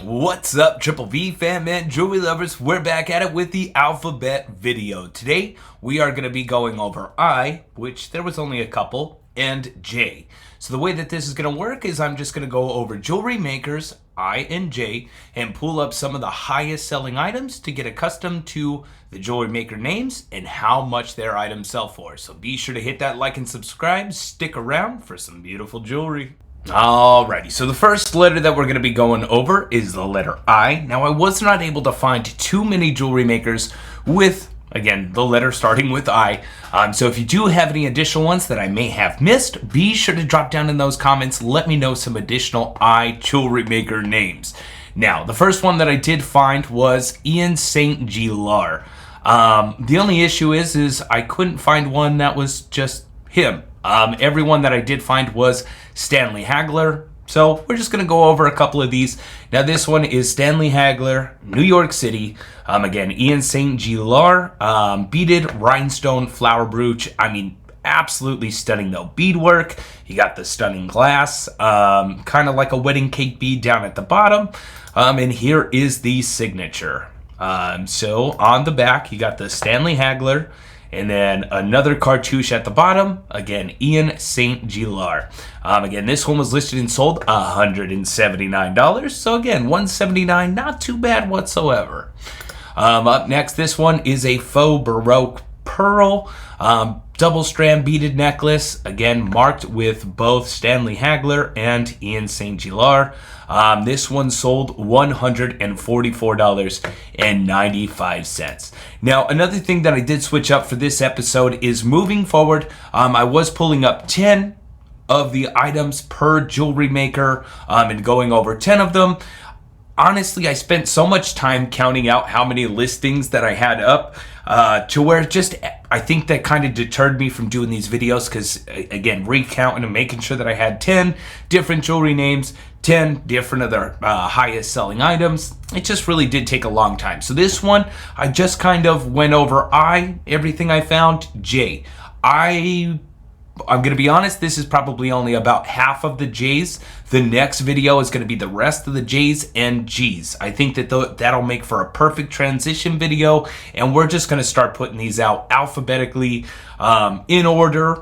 What's up, Triple V fan man, jewelry lovers? We're back at it with the alphabet video. Today, we are going to be going over I, which there was only a couple, and J. So the way that this is going to work is I'm just going to go over jewelry makers, I and J, and pull up some of the highest selling items to get accustomed to the jewelry maker names and how much their items sell for. So be sure to hit that like and subscribe. Stick around for some beautiful jewelry. Alrighty, so the first letter that we're going to be going over is the letter I. Now, I was not able to find too many jewelry makers with, again, the letter starting with I. So if you do have any additional ones that I may have missed, be sure to drop down in those comments. Let me know some additional I jewelry maker names. Now, the first one that I did find was Ian St. Jewelart. The only issue is I couldn't find one that was just him. Everyone that I did find was Stanley Hagler, so we're just going to go over a couple of these. Now this one is Stanley Hagler, New York City. Again, Ian St. Jewelart, beaded rhinestone flower brooch. I mean, absolutely stunning though. Beadwork, you got the stunning glass, kind of like a wedding cake bead down at the bottom. And here is the signature. So on the back, you got the Stanley Hagler, and then another cartouche at the bottom. Again, Ian St. Jewelart. Again, this one was listed and sold $179. So again, $179, not too bad whatsoever. Up next, this one is a faux Baroque pearl double strand beaded necklace. Again, marked with both Stanley Hagler and Ian St. Jewelart. This one sold $144.95. Now, another thing that I did switch up for this episode is moving forward, I was pulling up 10 of the items per jewelry maker and going over 10 of them. Honestly, I spent so much time counting out how many listings that I had up to where just I think that kind of deterred me from doing these videos because, again, recounting and making sure that I had 10 different jewelry names, 10 different of their highest selling items. It just really did take a long time. So this one, I just kind of went over everything I found, J. I'm going to be honest, this is probably only about half of the J's. The next video is going to be the rest of the J's and G's. I think that that'll make for a perfect transition video, and we're just going to start putting these out alphabetically in order,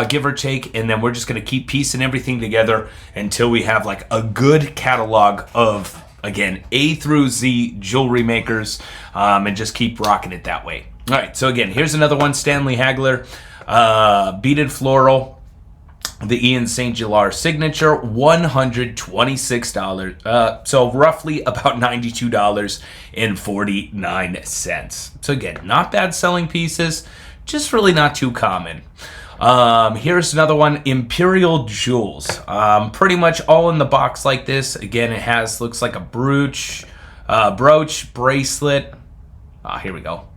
give or take, and then we're just going to keep piecing everything together until we have like a good catalog of, again, A through Z jewelry makers, and just keep rocking it that way. All right, so again, here's another one, Stanley Hagler. Beaded floral, the Ian St. Jewelart signature, $126. So roughly about $92.49. So again, not bad selling pieces, just really not too common. Here's another one, Imperial Jewels. Pretty much all in the box like this. Again, it looks like a brooch, bracelet. Here we go.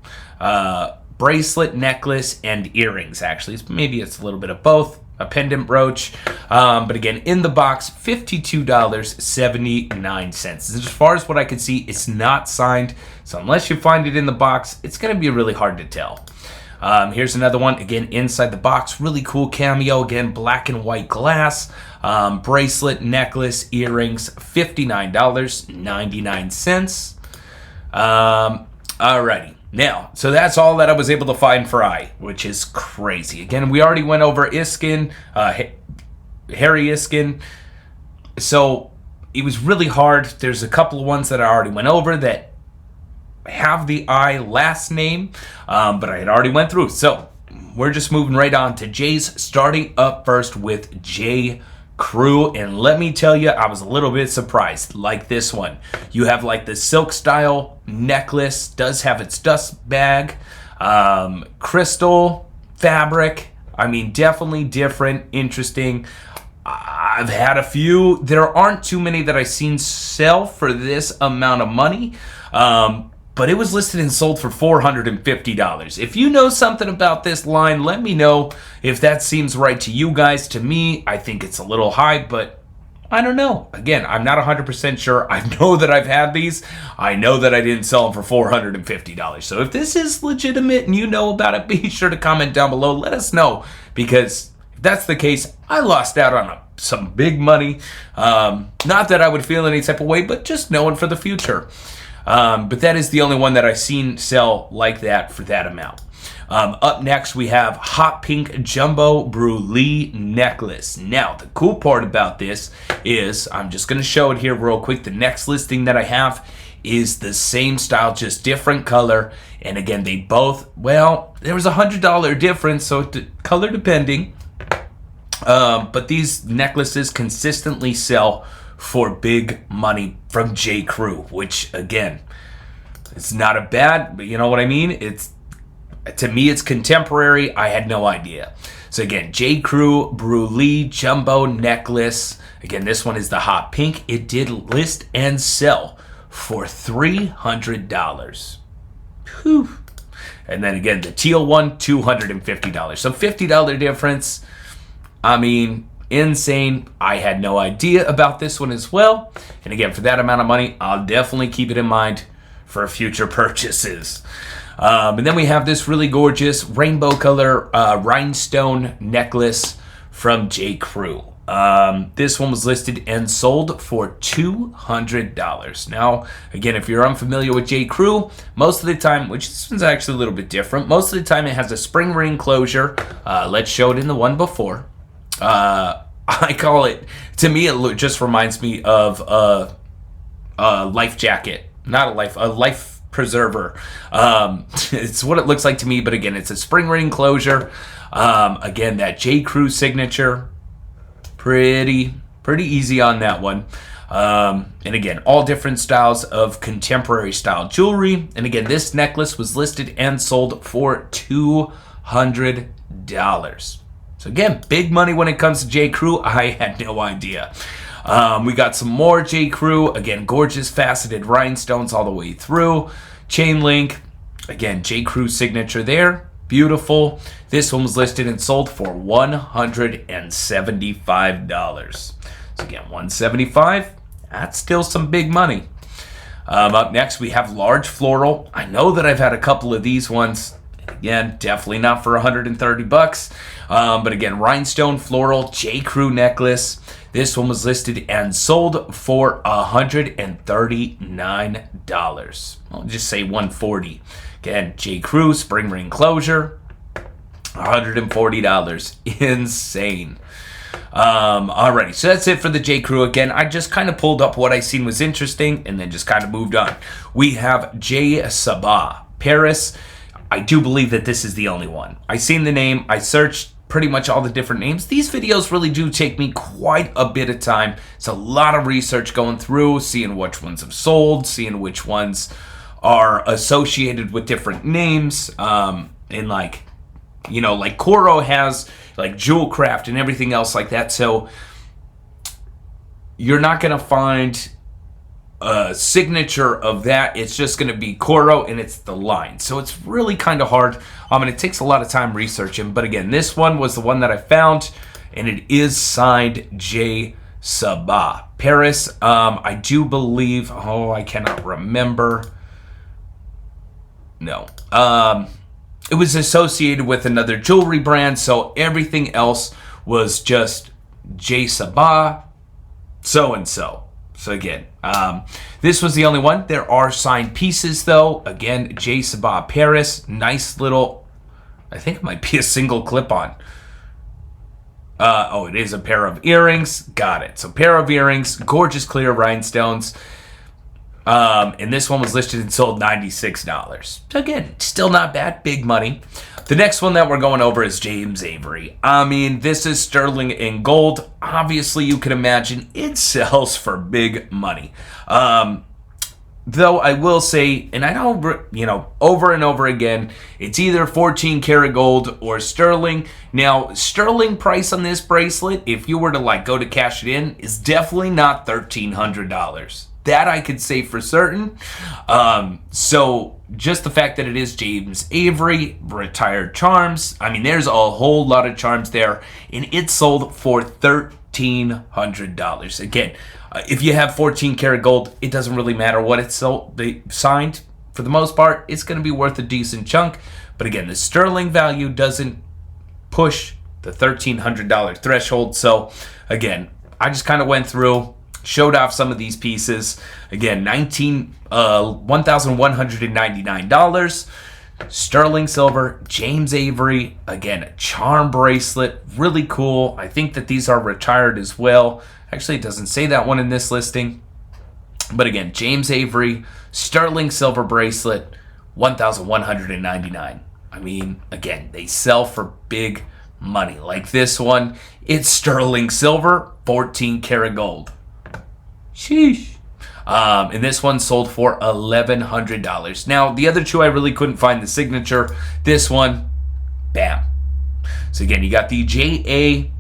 Bracelet, necklace, and earrings, actually. Maybe it's a little bit of both. A pendant brooch. But again, in the box, $52.79. As far as what I can see, it's not signed. So unless you find it in the box, it's going to be really hard to tell. Here's another one. Again, inside the box. Really cool cameo. Again, black and white glass. Bracelet, necklace, earrings, $59.99. Alrighty. Now, so that's all that I was able to find for I, which is crazy. Again, we already went over Iskin, Harry Iskin. So it was really hard. There's a couple of ones that I already went over that have the I last name, but I had already went through. So we're just moving right on to J's, starting up first with J.Crew. And let me tell you, I was a little bit surprised. Like this one, you have like the silk style necklace, does have its dust bag, crystal fabric. I mean, definitely different, interesting. I've had a few. There aren't too many that I've seen sell for this amount of money. But it was listed and sold for $450. If you know something about this line, let me know if that seems right to you guys. To me, I think it's a little high, but I don't know. Again, I'm not 100% sure. I know that I've had these. I know that I didn't sell them for $450. So if this is legitimate and you know about it, be sure to comment down below. Let us know, because if that's the case, I lost out on a some big money. Not that I would feel any type of way, but just knowing for the future. But that is the only one that I've seen sell like that for that amount. Up next, we have Hot Pink Jumbo Brulee Necklace. Now, the cool part about this is, I'm just going to show it here real quick. The next listing that I have is the same style, just different color. And again, they both, well, there was $100 difference, so color depending. But these necklaces consistently sell for big money from J.Crew, which again, it's not a bad, but you know what I mean? To me, it's contemporary. I had no idea. So again, J.Crew Brulee Jumbo Necklace. Again, this one is the hot pink. It did list and sell for $300. Whew. And then again, the teal one, $250. So $50 difference. I mean, insane. I had no idea about this one as well. And again, for that amount of money, I'll definitely keep it in mind for future purchases. And then we have this really gorgeous rainbow color rhinestone necklace from J.Crew. This one was listed and sold for $200. Now, again, if you're unfamiliar with J.Crew, most of the time, which this one's actually a little bit different, most of the time it has a spring ring closure. Let's show it in the one before. I call it, to me, it just reminds me of a life jacket. Not a life preserver. It's what it looks like to me, but again, it's a spring ring closure. Again, that J.Crew signature, pretty easy on that one. And again, all different styles of contemporary style jewelry. And again, this necklace was listed and sold for $200. So again, big money when it comes to J.Crew. I had no idea. We got some more J.Crew. Again, gorgeous faceted rhinestones all the way through. Chain link. Again, J.Crew signature there. Beautiful. This one was listed and sold for $175. So again, $175. That's still some big money. Up next, we have large floral. I know that I've had a couple of these ones. Again, definitely not for $130. But again, rhinestone floral J.Crew necklace. This one was listed and sold for $139. I'll just say $140. Again, J.Crew spring ring closure, $140. Insane. Alrighty, so that's it for the J.Crew. Again, I just kind of pulled up what I seen was interesting and then just kind of moved on. We have Sabah Paris. I do believe that this is the only one. I seen the name. I searched pretty much all the different names. These videos really do take me quite a bit of time. It's a lot of research going through, seeing which ones have sold, seeing which ones are associated with different names. And like, you know, like Coro has like Jewelcraft and everything else like that. So you're not going to find a signature of that. It's just going to be Coro and it's the line. So it's really kind of hard. And it takes a lot of time researching. But again, this one was the one that I found, and it is signed Sabah Paris. I do believe, I cannot remember. No. It was associated with another jewelry brand, so everything else was just Sabah so-and-so. So again, this was the only one. There are signed pieces though. Again, Sabah Paris, nice little, I think it might be a single clip-on. It is a pair of earrings. Got it. So pair of earrings, gorgeous clear rhinestones. And this one was listed and sold $96. So again, still not bad, big money. The next one that we're going over is James Avery. I mean, this is sterling in gold. Obviously, you can imagine it sells for big money. Though I will say, and I know, over and over again, it's either 14 karat gold or sterling. Now, sterling price on this bracelet, if you were to go to cash it in, is definitely not $1,300. That I could say for certain. So just the fact that it is James Avery, retired charms. I mean, there's a whole lot of charms there, and it sold for $1,300. Again, if you have 14 karat gold, it doesn't really matter what it's sold. They signed, for the most part, it's going to be worth a decent chunk. But again, the sterling value doesn't push the $1,300 threshold. So again, I just kind of went through, showed off some of these pieces. Again, $1,199. Sterling silver, James Avery, again, a charm bracelet, really cool. I think that these are retired as well. Actually, it doesn't say that one in this listing. But again, James Avery, sterling silver bracelet, $1,199. I mean, again, they sell for big money. Like this one, it's sterling silver, 14 karat gold. Sheesh. And this one sold for $1,100. Now, the other two, I really couldn't find the signature. This one, bam. So again, you got the JA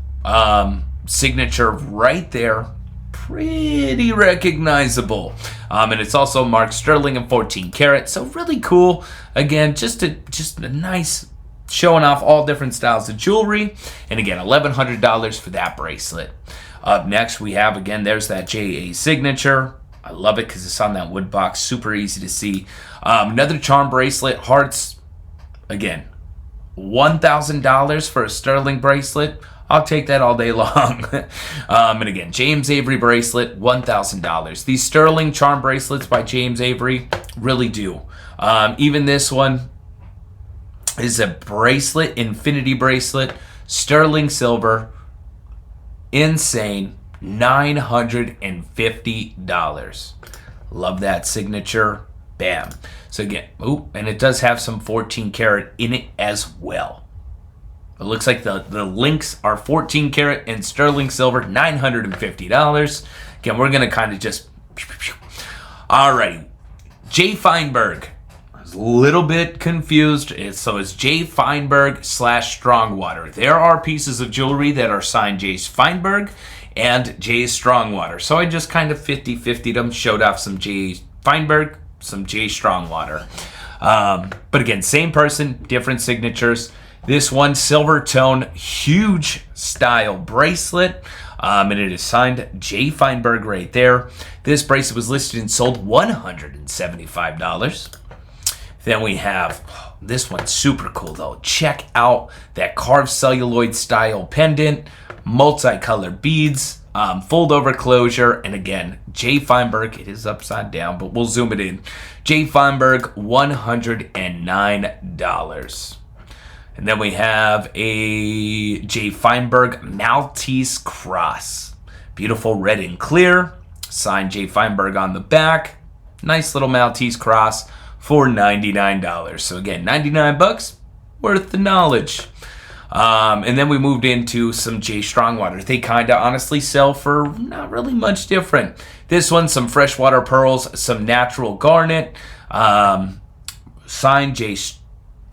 signature right there. Pretty recognizable. And it's also marked sterling and 14 karat. So really cool. Again, just a nice showing off all different styles of jewelry. And again, $1,100 for that bracelet. Up next, we have, again, there's that JA signature. I love it because it's on that wood box. Super easy to see. Another charm bracelet. Hearts. Again, $1,000 for a sterling bracelet. I'll take that all day long. And again, James Avery bracelet, $1,000. These sterling charm bracelets by James Avery really do. Even this one is a bracelet, infinity bracelet, sterling silver. Insane. $950. Love that signature. Bam. So again, and it does have some 14 karat in it as well. It looks like the links are 14 karat and sterling silver, $950. Again, we're going to kind of just... Alrighty. J. Feinberg. I was a little bit confused. So it's J. Feinberg / Strongwater. There are pieces of jewelry that are signed J. Feinberg and J. Strongwater. So I just kind of 50-50'd them, showed off some J. Feinberg, some J. Strongwater. But again, same person, different signatures. This one, silver tone, huge style bracelet. And it is signed J. Feinberg right there. This bracelet was listed and sold $175. Then we have, this one's super cool though. Check out that carved celluloid style pendant. Multicolored beads, fold over closure, and again, J. Feinberg, it is upside down, but we'll zoom it in. J. Feinberg, $109. And then we have a J. Feinberg Maltese cross. Beautiful red and clear, signed J. Feinberg on the back. Nice little Maltese cross for $99. So again, $99, worth the knowledge. And then we moved into some J. Strongwater. They kind of honestly sell for not really much different. This one, some freshwater pearls, some natural garnet, signed J.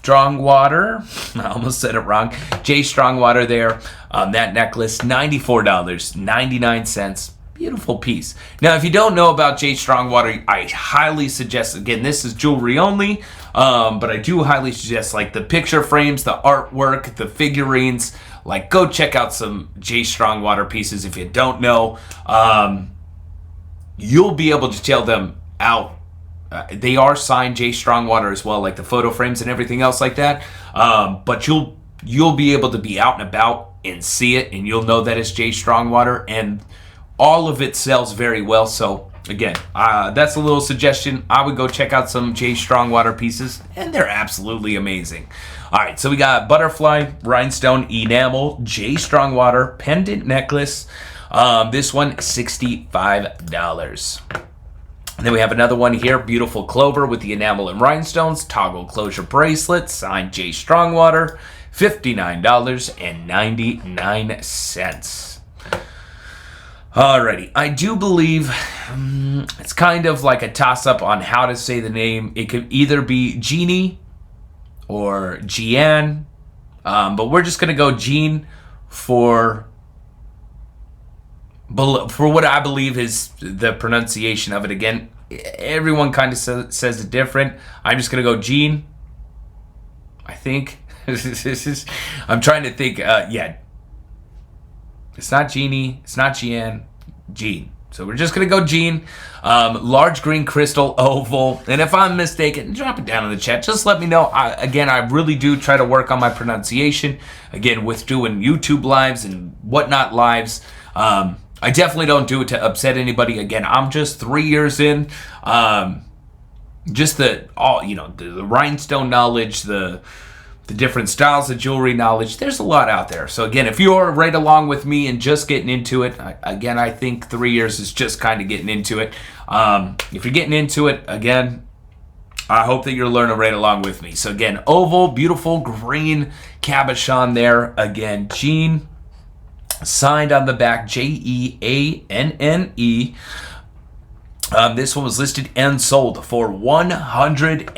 Strongwater. I almost said it wrong. J. Strongwater there. That necklace, $94.99. Beautiful piece. Now, if you don't know about J. Strongwater, I highly suggest, again, this is jewelry only, but I do highly suggest, like, the picture frames, the artwork, the figurines. Like, go check out some J. Strongwater pieces if you don't know. You'll be able to tell them out. They are signed J. Strongwater as well, like the photo frames and everything else like that. But you'll be able to be out and about and see it, and you'll know that it's J. Strongwater, and all of it sells very well. So again, that's a little suggestion. I would go check out some J. Strongwater pieces, and they're absolutely amazing. All right, so we got butterfly, rhinestone, enamel, J. Strongwater, pendant necklace. This one, $65. And then we have another one here, beautiful clover with the enamel and rhinestones, toggle closure bracelet, signed J. Strongwater, $59.99. Alrighty, I do believe it's kind of like a toss-up on how to say the name. It could either be Jeanne or Jeanne, but we're just gonna go Jeanne for what I believe is the pronunciation of it. Again, everyone kind of says it different. I'm just gonna go Jeanne, I think. I'm trying to think. Yeah. It's not Jeanne. It's not Jeanne. Jeanne. So we're just going to go Jeanne. Large green crystal oval. And if I'm mistaken, drop it down in the chat. Just let me know. I really do try to work on my pronunciation. Again, with doing YouTube lives and whatnot lives. I definitely don't do it to upset anybody. Again, I'm just 3 years in. Just the rhinestone knowledge, the different styles of jewelry knowledge. There's a lot out there. So again, if you're right along with me and just getting into it, I think 3 years is just kind of getting into it. If you're getting into it, again, I hope that you're learning right along with me. So again, oval, beautiful green cabochon there. Again, Jeanne, signed on the back, Jeanne. This one was listed and sold for $150.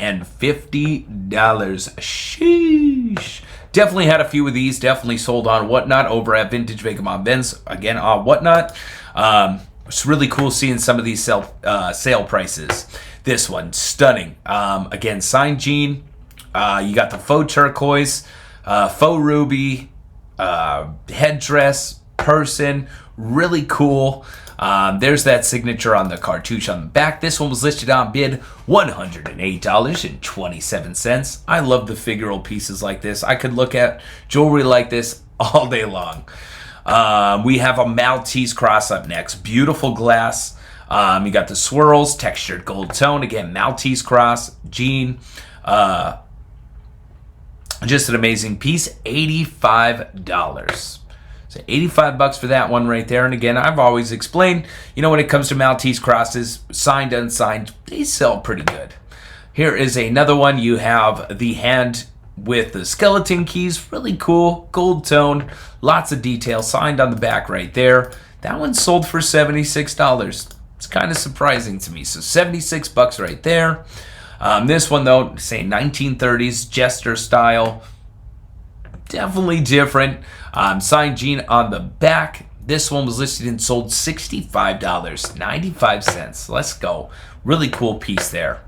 Sheesh. Definitely had a few of these. Definitely sold on Whatnot over at Vintage Vacamon Benz. Again, on Whatnot. It's really cool seeing some of these sale prices. This one, stunning. Again, signed Jeanne. You got the faux turquoise, faux ruby, headdress, person. Really cool. There's that signature on the cartouche on the back. This one was listed on bid $108.27. I love the figural pieces like this. I could look at jewelry like this all day long. We have a Maltese cross up next. Beautiful glass. You got the swirls, textured gold tone. Again, Maltese cross, Jeanne. Just an amazing piece. $85. So $85 for that one right there. And again, I've always explained, when it comes to Maltese crosses, signed, unsigned, they sell pretty good. Here is another one. You have the hand with the skeleton keys. Really cool. Gold tone. Lots of detail. Signed on the back right there. That one sold for $76. It's kind of surprising to me. So $76 right there. This one, though, say 1930s Jester style. Definitely different. Signed Jeanne on the back. This one was listed and sold $65.95. Let's go. Really cool piece there.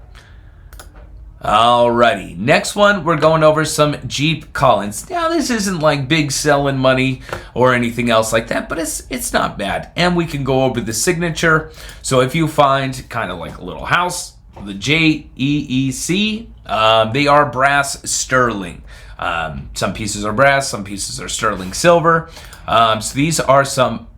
Alrighty. Next one, we're going over some Jeep Collins. Now, this isn't like big selling money or anything else like that, but it's not bad. And we can go over the signature. So if you find kind of like a little house, the JEEC, they are brass sterling. Some pieces are brass, some pieces are sterling silver. So these are some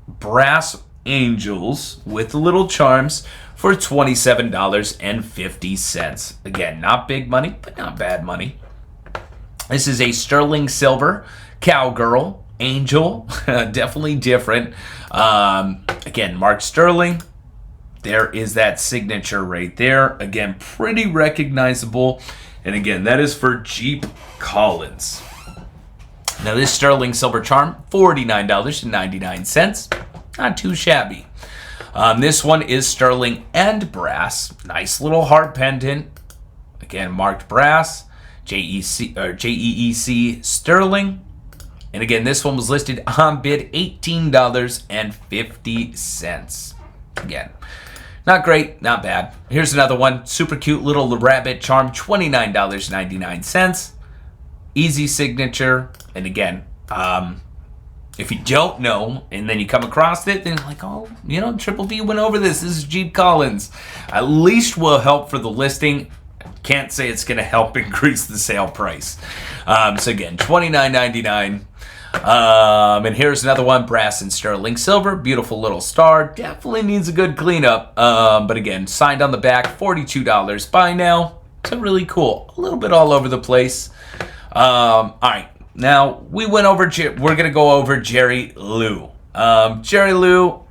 brass angels with little charms for $27.50. Again, not big money, but not bad money. This is a sterling silver cowgirl angel. Definitely different. Again, marked sterling. There is that signature right there. Again, pretty recognizable. And again, that is for Jeep Collins. Now this sterling silver charm, $49.99. Not too shabby. This one is sterling and brass. Nice little heart pendant. Again, marked brass. JEEC sterling. And again, this one was listed on bid $18.50. Again, not great, not bad. Here's another one. Super cute little rabbit charm, $29.99. Easy signature. And again, if you don't know and then you come across it, then like, oh, Triple V went over this. This is Jeep Collins. At least will help for the listing. Can't say it's going to help increase the sale price. So again, $29.99. And here's another one, brass and sterling silver. Beautiful little star. Definitely needs a good cleanup. But again, signed on the back, $42 by now. So really cool. A little bit all over the place. All right. Now, we're going to go over Jeri Lou. Jeri Lou,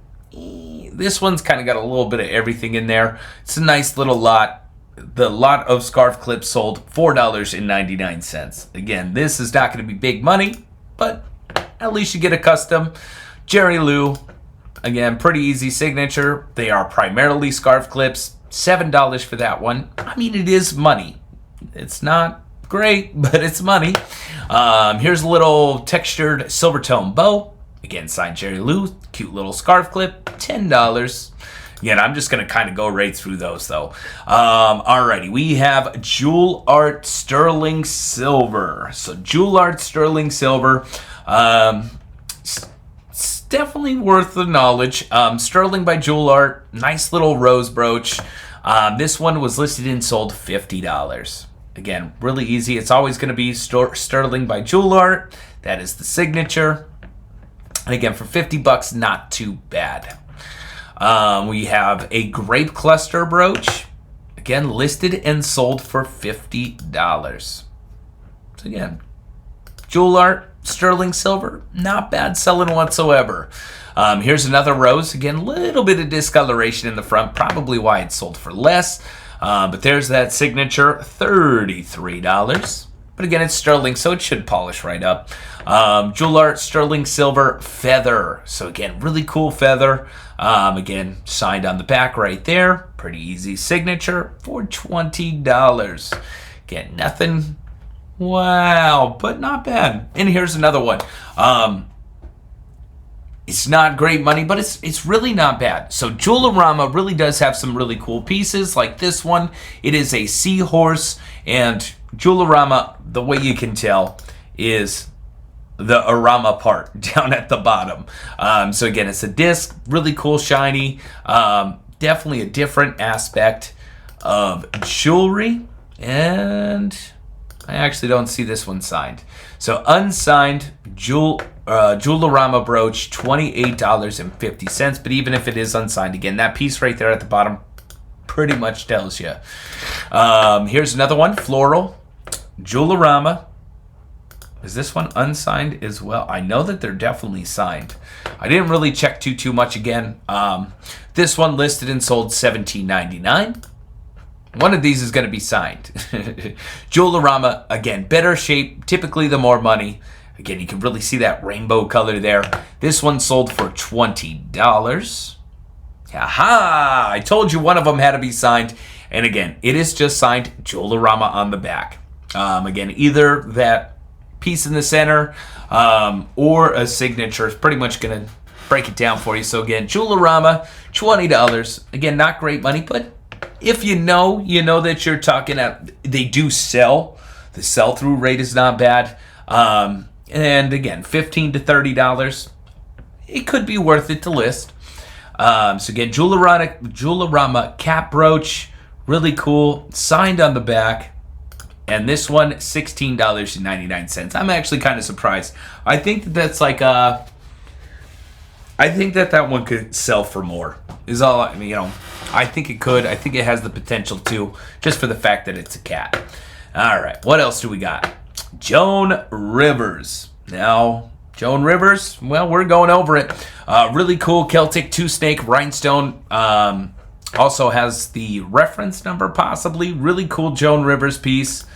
this one's kind of got a little bit of everything in there. It's a nice little lot. The lot of scarf clips sold $4.99. Again, this is not going to be big money, but at least you get a custom. Jeri Lou, again, pretty easy signature. They are primarily scarf clips. $7 for that one. I mean, it is money. It's not great, but it's money. Here's a little textured silver tone bow. Again, signed Jeri Lou. Cute little scarf clip. $10. Again, I'm just going to kind of go right through those, though. Alrighty, we have Jewelart Sterling Silver. So, Jewelart Sterling Silver. definitely worth the knowledge. Sterling by Jewelart, nice little rose brooch. This one was listed and sold $50. Again, really easy. It's always going to be Sterling by Jewelart. That is the signature. And again, for $50, not too bad. We have a grape cluster brooch. Again, listed and sold for $50. So again, Jewelart, sterling silver, not bad selling whatsoever. Here's another rose. Again, a little bit of discoloration in the front, probably why it sold for less. But there's that signature, $33. But again, it's sterling, so it should polish right up. Jewelart sterling silver feather. So again, really cool feather. Again, signed on the back right there. Pretty easy signature for $20. Again, nothing, wow, but not bad. And here's another one. It's not great money, but it's really not bad. So Jewelarama really does have some really cool pieces, like this one. It is a seahorse, and Jewelarama, the way you can tell, is the arama part down at the bottom. So again, it's a disc, really cool, shiny. Definitely a different aspect of jewelry, and I actually don't see this one signed. So unsigned Jewelarama brooch, $28.50. But even if it is unsigned, again, that piece right there at the bottom pretty much tells you. Here's another one, floral Jewelarama. Is this one unsigned as well? I know that they're definitely signed. I didn't really check too much again. This one listed and sold $17.99. One of these is going to be signed. Jewelarama, again, better shape, typically the more money. Again, you can really see that rainbow color there. This one sold for $20. Aha! I told you one of them had to be signed. And again, it is just signed Jewelarama on the back. Again, either that piece in the center or a signature is pretty much going to break it down for you. So again, Jewelarama, $20. Again, not great money, but if you know that you're talking at, they do sell. The sell-through rate is not bad. And again, $15 to $30. It could be worth it to list. So again, Jewelarama cap brooch, really cool, signed on the back. And this one, $16.99. I'm actually kind of surprised. I think that's like I think that one could sell for more. Is all I mean, I think it could. I think it has the potential to, just for the fact that it's a cat. All right, what else do we got? Joan Rivers. Now, Joan Rivers, well, we're going over it. Really cool Celtic two-snake rhinestone. Also has the reference number, possibly. Really cool Joan Rivers piece.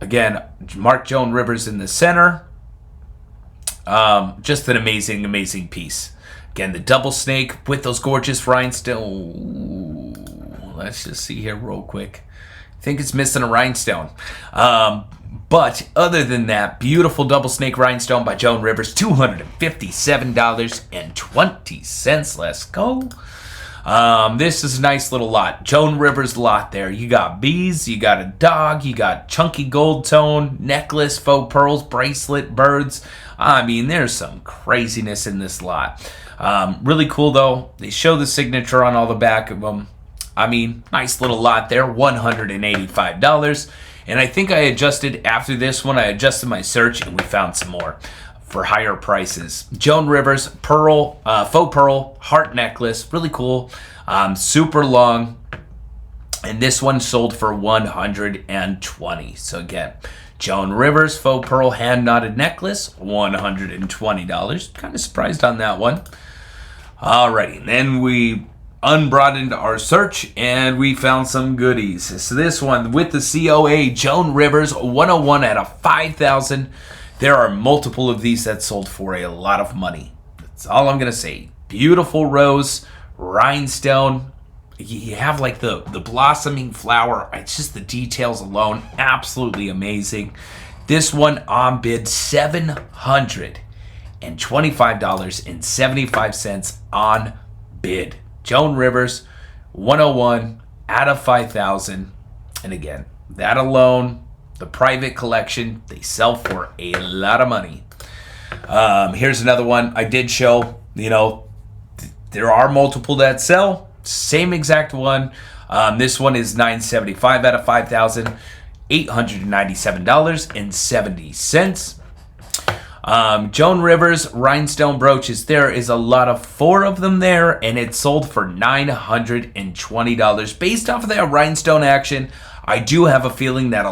Again, mark Joan Rivers in the center. Just an amazing, amazing piece. Again, the double snake with those gorgeous rhinestones. Let's just see here real quick. I think it's missing a rhinestone. But other than that, beautiful double snake rhinestone by Joan Rivers, $257.20. Let's go. This is a nice little lot. Joan Rivers lot there. You got bees, you got a dog, you got chunky gold tone, necklace, faux pearls, bracelet, birds. I mean, there's some craziness in this lot. Really cool, though. They show the signature on all the back of them. I mean, nice little lot there, $185. And I think I adjusted, after this one, I adjusted my search, and we found some more for higher prices. Joan Rivers, pearl, faux pearl, heart necklace, really cool, super long. And this one sold for $120. So again, Joan Rivers, faux pearl, hand-knotted necklace, $120. Kind of surprised on that one. Alrighty, then we unbroadened our search and we found some goodies. So this one with the COA, Joan Rivers, 101 out of 5,000. There are multiple of these that sold for a lot of money. That's all I'm going to say. Beautiful rose, rhinestone. You have like the blossoming flower. It's just the details alone. Absolutely amazing. This one on bid, $725.75 on bid. Joan Rivers, 101 out of 5,000. And again, that alone, the private collection, they sell for a lot of money. Here's another one I did show. There are multiple that sell. Same exact one. This one is $975 out of $5,897.70. Joan Rivers rhinestone brooches. There is a lot of 4 of them there, and it sold for $920. Based off of that rhinestone action, I do have a feeling that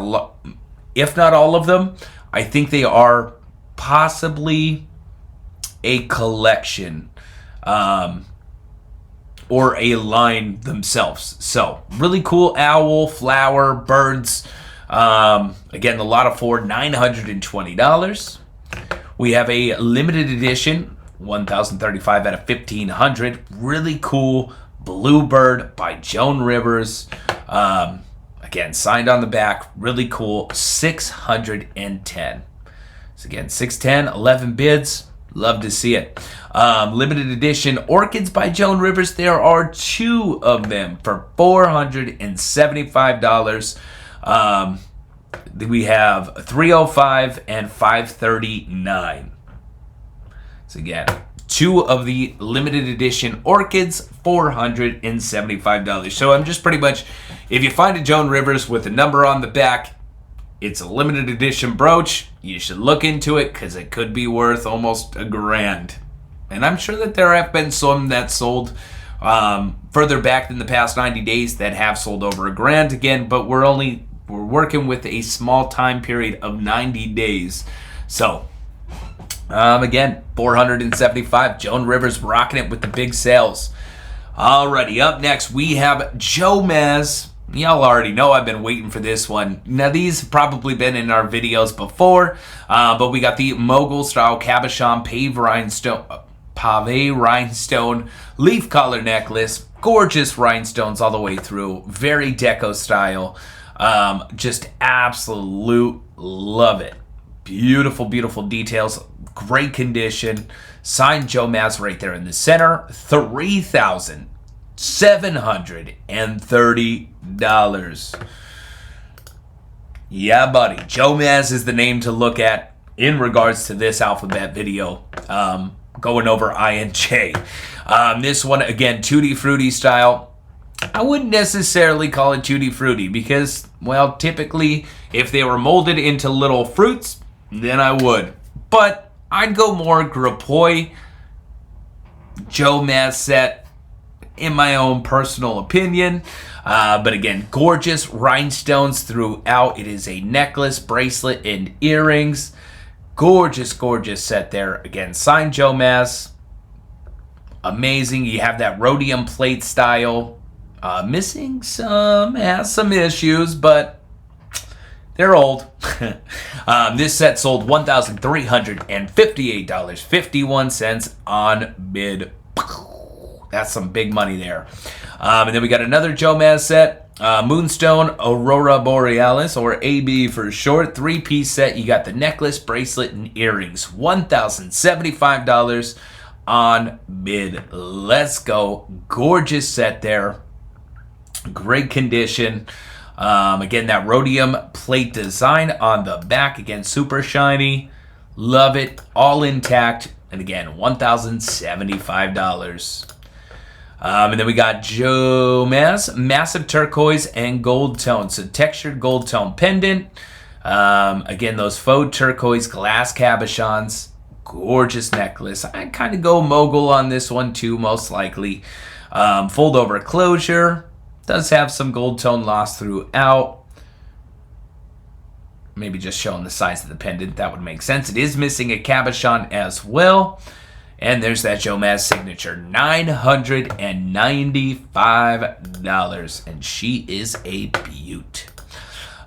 if not all of them, I think they are possibly a collection. Or a line themselves. So, really cool owl, flower, birds. Again, a lot of 4, $920. We have a limited edition, 1,035 out of 1,500. Really cool Bluebird by Joan Rivers. Again, signed on the back. Really cool, 610. So again, 610, 11 bids. Love to see it. Limited edition orchids by Joan Rivers. There are 2 of them for $475. We have 305 and 539. So again, 2 of the limited edition orchids, $475. So I'm just pretty much, if you find a Joan Rivers with a number on the back, it's a limited edition brooch, you should look into it because it could be worth almost $1,000. And I'm sure that there have been some that sold further back than the past 90 days that have sold over $1,000 again, but we're working with a small time period of 90 days. So again, $475. Joan Rivers rocking it with the big sales. Alrighty, up next we have Jomaz. Y'all already know I've been waiting for this one. Now, these have probably been in our videos before, but we got the Mogul-style cabochon pave rhinestone leaf collar necklace. Gorgeous rhinestones all the way through. Very deco style. Just absolute love it. Beautiful, beautiful details. Great condition. Signed Jomaz right there in the center. $3,730. Yeah, buddy. Jomaz is the name to look at in regards to this alphabet video. Going over I and J. This one, again, Tutti Frutti style. I wouldn't necessarily call it Tutti Frutti because, well, typically, if they were molded into little fruits, then I would. But I'd go more Grapoi Jomaz set, in my own personal opinion. But again, gorgeous rhinestones throughout. It is a necklace, bracelet, and earrings. Gorgeous, gorgeous set there. Again, signed Jomaz. Amazing. You have that rhodium plate style. Missing some, has some issues, but they're old. This set sold $1,358.51 on bid. That's some big money there. And then we got another Jomaz set. Moonstone Aurora Borealis, or AB for short. 3-piece set. You got the necklace, bracelet, and earrings. $1,075 on bid. Let's go. Gorgeous set there. Great condition. Again, that rhodium plate design on the back. Again, super shiny. Love it. All intact. And again, $1,075. And then we got Jomaz, massive turquoise and gold tone. So textured gold tone pendant. Again, those faux turquoise glass cabochons. Gorgeous necklace. I'd kind of go mogul on this one too, most likely. Fold over closure. Does have some gold tone loss throughout. Maybe just showing the size of the pendant. That would make sense. It is missing a cabochon as well. And there's that Jomaz signature, $995, and she is a beaut.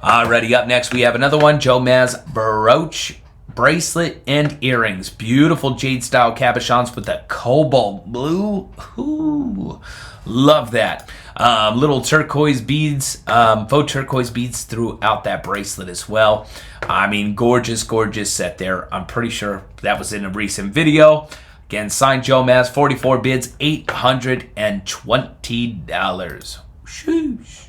Alrighty, up next we have another one, Jomaz brooch, bracelet, and earrings. Beautiful jade-style cabochons with the cobalt blue. Ooh, love that. Little turquoise beads, faux turquoise beads throughout that bracelet as well. I mean, gorgeous, gorgeous set there. I'm pretty sure that was in a recent video. Again, signed Jomaz, 44 bids, $820. Sheesh.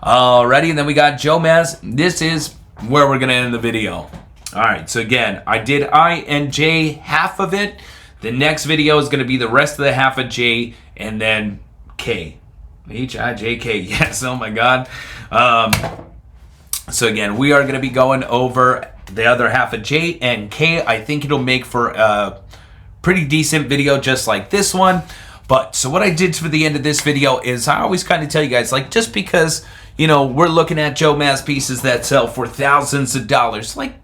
Alrighty, and then we got Jomaz. This is where we're going to end the video. All right, so again, I did I and J half of it. The next video is going to be the rest of the half of J and then K. H-I-J-K, yes, oh my God. So again, we are going to be going over the other half of J and K. I think it'll make for a pretty decent video just like this one. But so what I did for the end of this video is I always kind of tell you guys, like, just because, you know, we're looking at Jomaz pieces that sell for thousands of dollars, like,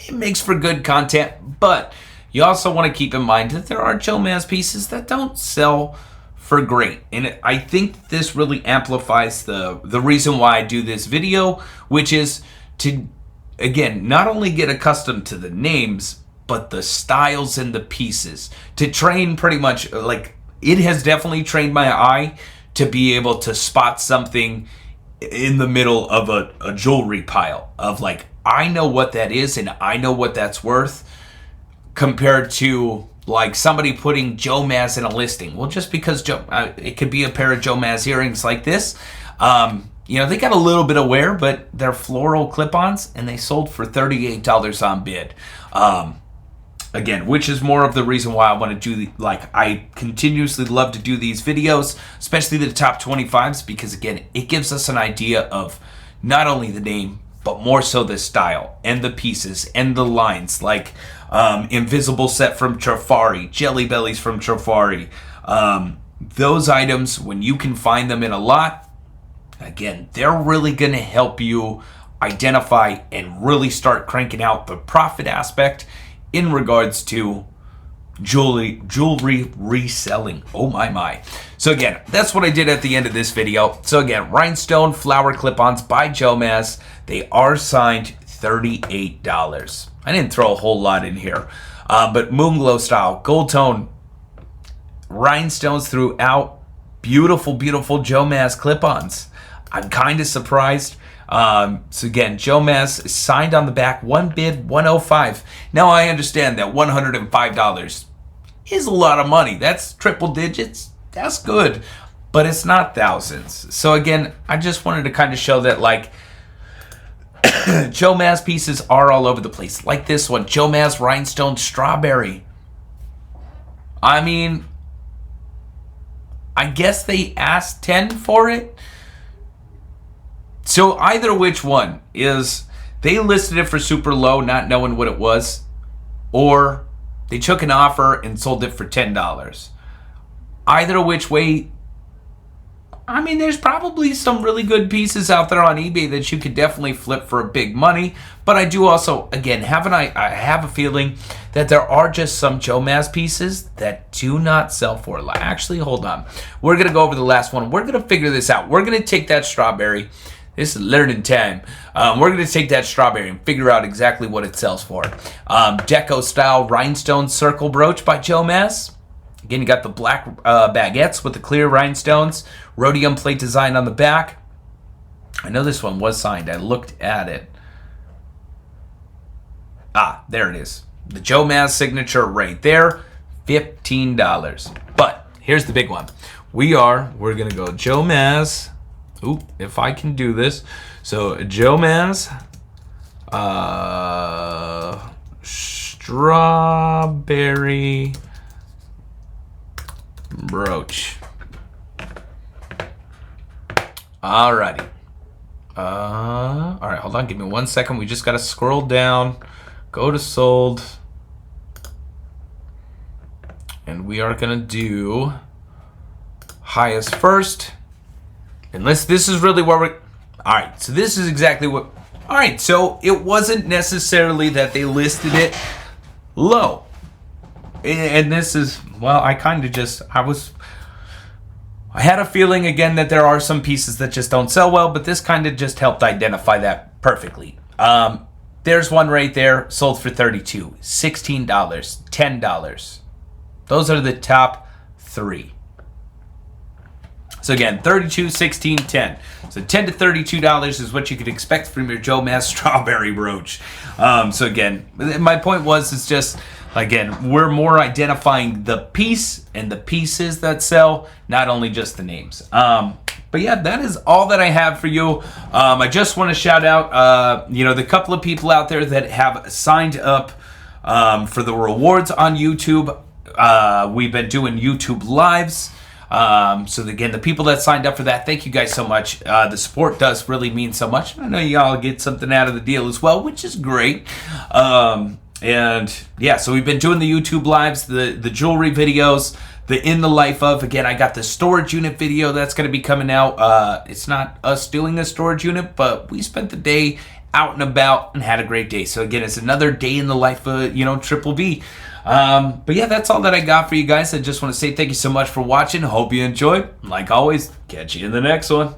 it makes for good content. But you also want to keep in mind that there are Jomaz pieces that don't sell for great. And I think this really amplifies the reason why I do this video, which is to, again, not only get accustomed to the names, but the styles and the pieces. To train pretty much, like, it has definitely trained my eye to be able to spot something in the middle of a jewelry pile of, like, I know what that is and I know what that's worth, compared to like somebody putting Jomaz in a listing. Well, just because it could be a pair of Jomaz earrings like this. You know, they got a little bit of wear, but they're floral clip-ons, and they sold for $38 on bid. Again, which is more of the reason why I want to do, like, I continuously love to do these videos, especially the top 25s, because again, it gives us an idea of not only the name, but more so the style and the pieces and the lines, like Invisible Set from Trafari, Jelly Bellies from Trafari. Those items, when you can find them in a lot, again, they're really going to help you identify and really start cranking out the profit aspect in regards to jewelry reselling. Oh my. So again, that's what I did at the end of this video. So again, rhinestone flower clip-ons by Jomaz. They are signed $38. I didn't throw a whole lot in here. But Moonglow style, gold tone, rhinestones throughout. Beautiful, beautiful Jomaz clip-ons. I'm kind of surprised. So again, Jomaz is signed on the back, one bid, $105. Now I understand that $105 is a lot of money. That's triple digits. That's good, but it's not thousands. So again, I just wanted to kind of show that, like, Jomaz pieces are all over the place. Like this one, Jomaz Rhinestone Strawberry. I mean, I guess they asked 10 for it. So either which one is, they listed it for super low, not knowing what it was, or they took an offer and sold it for $10. Either which way, I mean, there's probably some really good pieces out there on eBay that you could definitely flip for a big money. But I do also, again, I have a feeling that there are just some Jomaz pieces that do not sell for. Actually, hold on. We're going to go over the last one. We're going to figure this out. We're going to take that strawberry. This is learning time. We're going to take that strawberry and figure out exactly what it sells for. Deco style rhinestone circle brooch by Jomaz. Again, you got the black baguettes with the clear rhinestones. Rhodium plate design on the back. I know this one was signed. I looked at it. Ah, there it is. The Jomaz signature right there. $15. But here's the big one. We're going to go Jomaz. Ooh, if I can do this. So Jomaz strawberry brooch. Alrighty. Alright, hold on, give me 1 second. We just gotta scroll down, go to sold, and we are gonna do highest first. Unless this is really where we're... Alright, so this is exactly what... Alright, so it wasn't necessarily that they listed it low. And this is... Well, I kind of just... I had a feeling, again, that there are some pieces that just don't sell well, but this kind of just helped identify that perfectly. There's one right there, sold for $32, $16, $10. Those are the top three. So again, $32, $16, $10. So $10 to $32 is what you could expect from your Jomaz strawberry brooch. So again, my point was, it's just, again, we're more identifying the piece and the pieces that sell, not only just the names. But yeah, that is all that I have for you. I just want to shout out, the couple of people out there that have signed up for the rewards on YouTube. We've been doing YouTube lives. So again, the people that signed up for that, thank you guys so much. The support does really mean so much. I know y'all get something out of the deal as well, which is great. And yeah, so we've been doing the YouTube lives, the jewelry videos, the in the life of. Again, I got the storage unit video that's going to be coming out. It's not us doing a storage unit, but we spent the day out and about and had a great day. So again, it's another day in the life of, Triple V. But yeah, that's all that I got for you guys. I just want to say thank you so much for watching. Hope you enjoyed. Like always, catch you in the next one.